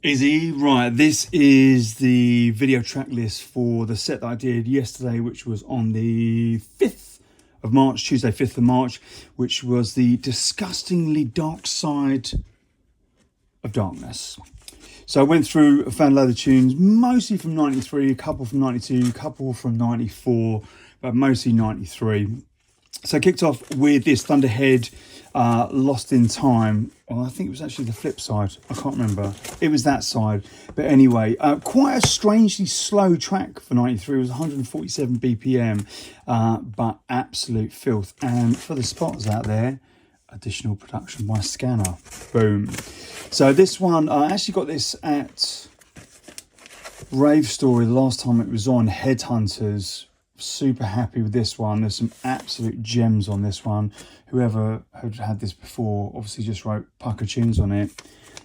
Izzy, right, this is the video track list for the set that I did yesterday, which was on the 5th of March, Tuesday 5th of March, which was the Disgustingly Dark Side of Darkness. So I went through, found a load of tunes, mostly from 93, a couple from 92, a couple from 94, but mostly 93. So I kicked off with this Thunderhead, Lost in Time. Well, I think it was actually the flip side. I can't remember. It was that side. But anyway, quite a strangely slow track for 93. It was 147 BPM, but absolute filth. And for the spotters out there, additional production by Scanner. Boom. So this one, I actually got this at Rave Story the last time it was on, Headhunters. Super happy with this one. There's some absolute gems on this one. Whoever had this before obviously just wrote pucker tunes on it.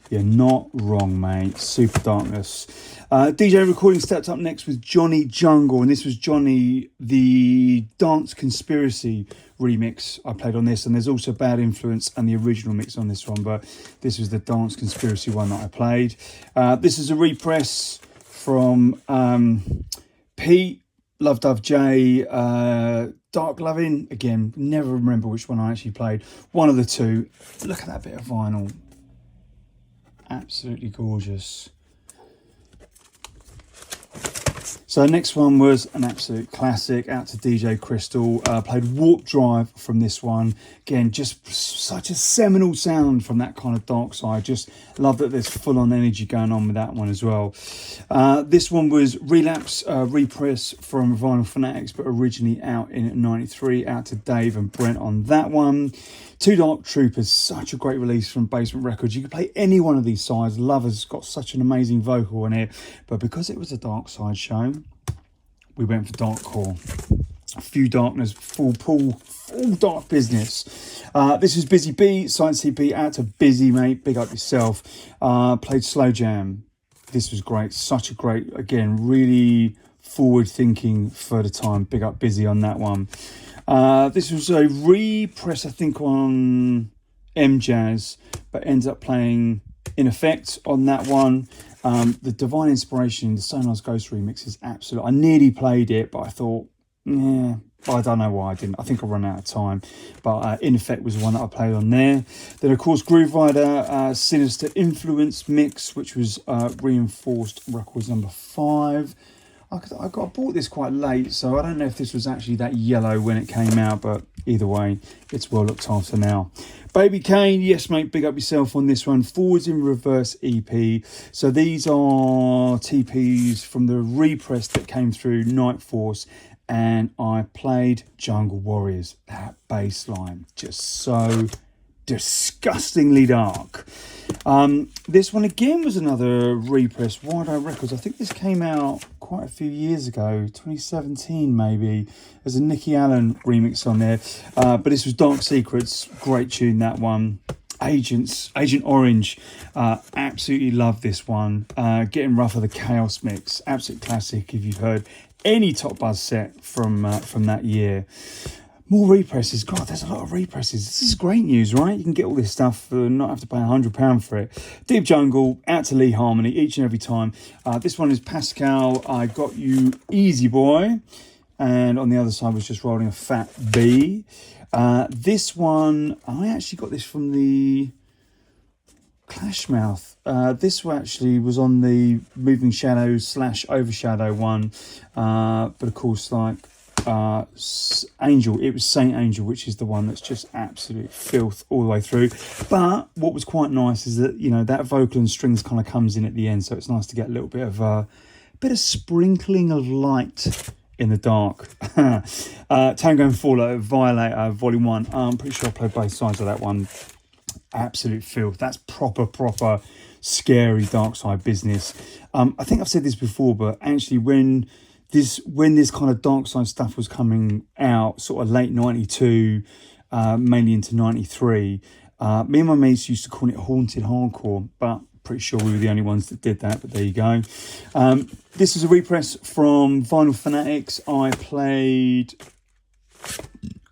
You're not wrong, mate. Super Darkness. DJ Recording stepped up next with Johnny Jungle, and this was Johnny, the Dance Conspiracy remix I played on this, and there's also Bad Influence and the original mix on this one, but this was the Dance Conspiracy one that I played. This is a repress from Pete, Love Dove J, Dark Loving. Again, never remember which one I actually played. One of the two. Look at that bit of vinyl. Absolutely gorgeous. So next one was an absolute classic, out to DJ Crystal. Played Warp Drive from this one. Again, just such a seminal sound from that kind of dark side. Just love that there's full on energy going on with that one as well. This one was Relapse, repress from Vinyl Fanatics, but originally out in 93. Out to Dave and Brent on that one. Two Dark Troopers, such a great release from Basement Records. You could play any one of these sides. Lover's got such an amazing vocal in it, but because it was a dark side show, we went for darkcore. A few darkness, full pull, full dark business. This is Busy B, Science CP, out to Busy, mate. Big up yourself. Played Slow Jam. This was great. Such a great, again, really forward thinking for the time. Big up Busy on that one. This was a repress, I think, on M-Jazz, but ends up playing In Effect on that one. The Divine Inspiration, the Sonar's Ghost remix is absolute. I nearly played it, but I thought, yeah, I don't know why I didn't. I think I ran out of time. But In Effect was the one that I played on there. Then, of course, Groove Rider, Sinister Influence mix, which was Reinforced Records number 5. I bought this quite late, so I don't know if this was actually that yellow when it came out, but either way, it's well looked after now. Baby Kane, yes mate, big up yourself on this one. Forwards in Reverse EP. So these are TPs from the repress that came through Night Force, and I played Jungle Warriors. That bass line, just so disgustingly dark. This one again was another repress, Wild Eye Records. I think this came out quite a few years ago, 2017 maybe. There's a Nicky Allen remix on there, but this was Dark Secrets, great tune that one. Agent Orange, absolutely love this one. Getting Rougher, the Chaos mix, absolute classic if you've heard any Top Buzz set from that year. More represses. God, there's a lot of represses. This is great news, right? You can get all this stuff for not have to pay £100 for it. Deep Jungle, out to Lee Harmony each and every time. This one is Pascal, I Got You Easy Boy. And on the other side was just rolling a Fat B. This one, I actually got this from the Clashmouth. This one actually was on the Moving Shadows / Overshadow one. But of course, like, Angel, it was Saint Angel, which is the one that's just absolute filth all the way through. But what was quite nice is that, you know, that vocal and strings kind of comes in at the end, so it's nice to get a little bit of sprinkling of light in the dark. Tango and Fallout, Violator, Volume 1. I'm pretty sure I played both sides of that one. Absolute filth. That's proper scary dark side business. I think I've said this before, but actually when this kind of dark side stuff was coming out, sort of late 92, mainly into 93, me and my mates used to call it haunted hardcore, but pretty sure we were the only ones that did that, but there you go. This is a repress from Vinyl Fanatics. I played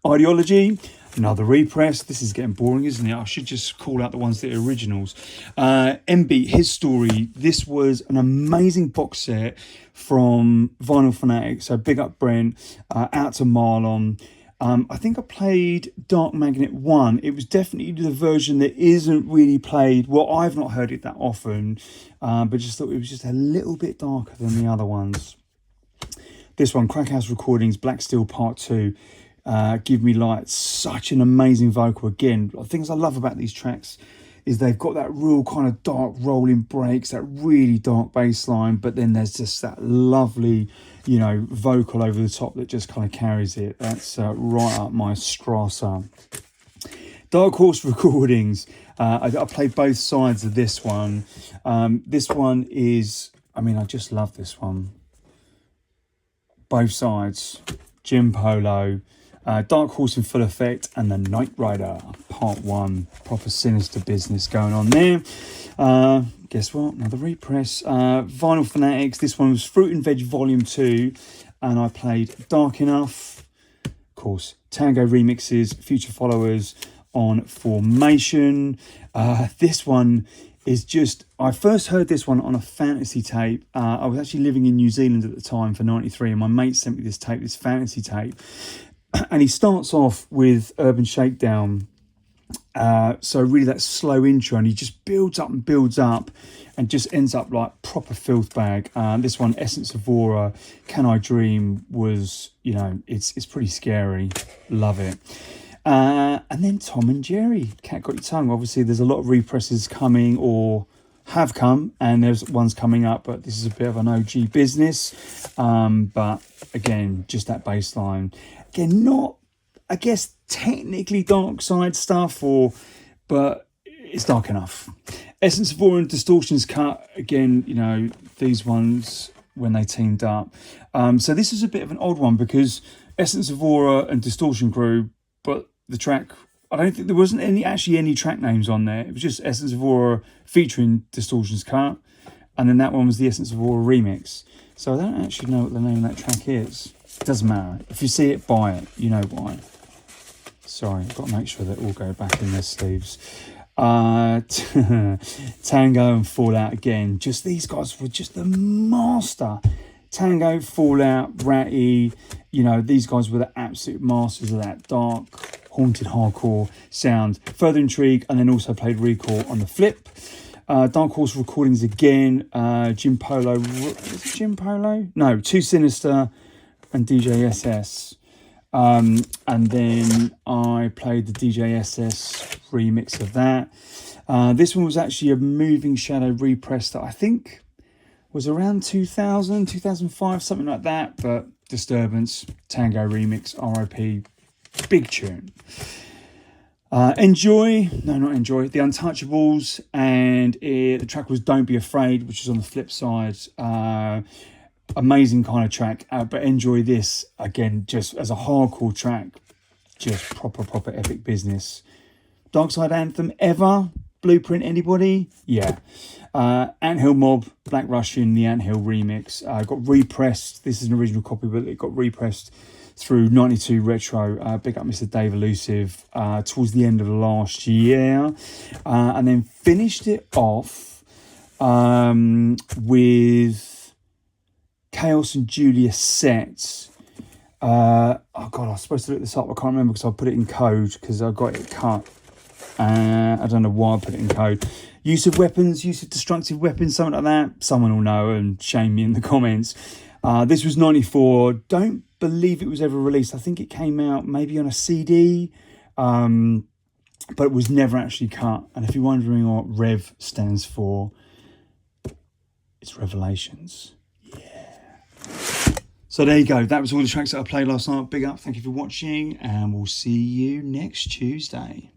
Ideology, Another repress. This is getting boring, isn't it? I should just call out the ones that are originals. MB, His Story. This was an amazing box set from Vinyl Fanatic. So big up Brent, out to Marlon. I think I played Dark Magnet 1. It was definitely the version that isn't really played. Well, I've not heard it that often, but just thought it was just a little bit darker than the other ones. This one, Crackhouse Recordings, Black Steel Part 2. Give Me Light. Such an amazing vocal. Again, the things I love about these tracks is they've got that real kind of dark rolling breaks, that really dark bass line, but then there's just that lovely, you know, vocal over the top that just kind of carries it. That's right up my Strasser. Dark Horse Recordings. I played both sides of this one. This one is, I mean, I just love this one. Both sides. Jim Polo. Dark Horse in Full Effect, and the Night Rider Part 1. Proper sinister business going on there. Guess what? Another repress. Vinyl Fanatics. This one was Fruit and Veg Volume 2, and I played Dark Enough. Of course, Tango remixes, Future Followers on Formation. This one is just, I first heard this one on a fantasy tape. I was actually living in New Zealand at the time for 93, and my mate sent me this tape, this fantasy tape. And he starts off with Urban Shakedown. So really that slow intro, and he just builds up and just ends up like proper filth bag. This one, Essence of Aura, Can I Dream, was, you know, it's pretty scary. Love it. And then Tom and Jerry, Cat Got Your Tongue. Obviously there's a lot of represses coming or have come, and there's ones coming up, but this is a bit of an OG business. But again, just that bass line. Again, not, I guess, technically dark side stuff, but it's dark enough. Essence of Aura and Distortions Cut. Again, you know, these ones when they teamed up. So this is a bit of an odd one because Essence of Aura and Distortion Crew, but the track, I don't think there wasn't any track names on there. It was just Essence of Aura featuring Distortions Cut, and then that one was the Essence of Aura remix. So I don't actually know what the name of that track is. It doesn't matter. If you see it, buy it. You know why. Sorry, I've got to make sure they all go back in their sleeves. Tango and Fallout again. Just these guys were just the master. Tango, Fallout, Ratty. You know, these guys were the absolute masters of that dark, haunted hardcore sound. Further Intrigue, and then also played Recall on the flip. Dark Horse Recordings again. Jim Polo. Is it Jim Polo? No, Too Sinister and DJ SS. And then I played the DJ SS remix of that. This one was actually a Moving Shadow repress that I think was around 2000, 2005, something like that. But Disturbance, Tango remix, RIP, big tune. Enjoy, no, not Enjoy, The Untouchables, and the track was Don't Be Afraid, which is on the flip side. Amazing kind of track, but Enjoy This, again, just as a hardcore track, just proper epic business. Dark Side Anthem ever? Blueprint, anybody? Yeah. Anthill Mob, Black Russian, the Anthill remix. Got repressed, this is an original copy, but it got repressed through 92 Retro. Big up Mr. Dave Elusive towards the end of last year. And then finished it off with Chaos and Julius Sets. Oh God, I was supposed to look this up. I can't remember because I put it in code because I got it cut. I don't know why I put it in code. Use of weapons, use of destructive weapons, something like that. Someone will know and shame me in the comments. This was 94. Don't believe it was ever released. I think it came out maybe on a CD, but it was never actually cut. And if you're wondering what Rev stands for, it's Revelations. So there you go. That was all the tracks that I played last night. Big up. Thank you for watching, and we'll see you next Tuesday.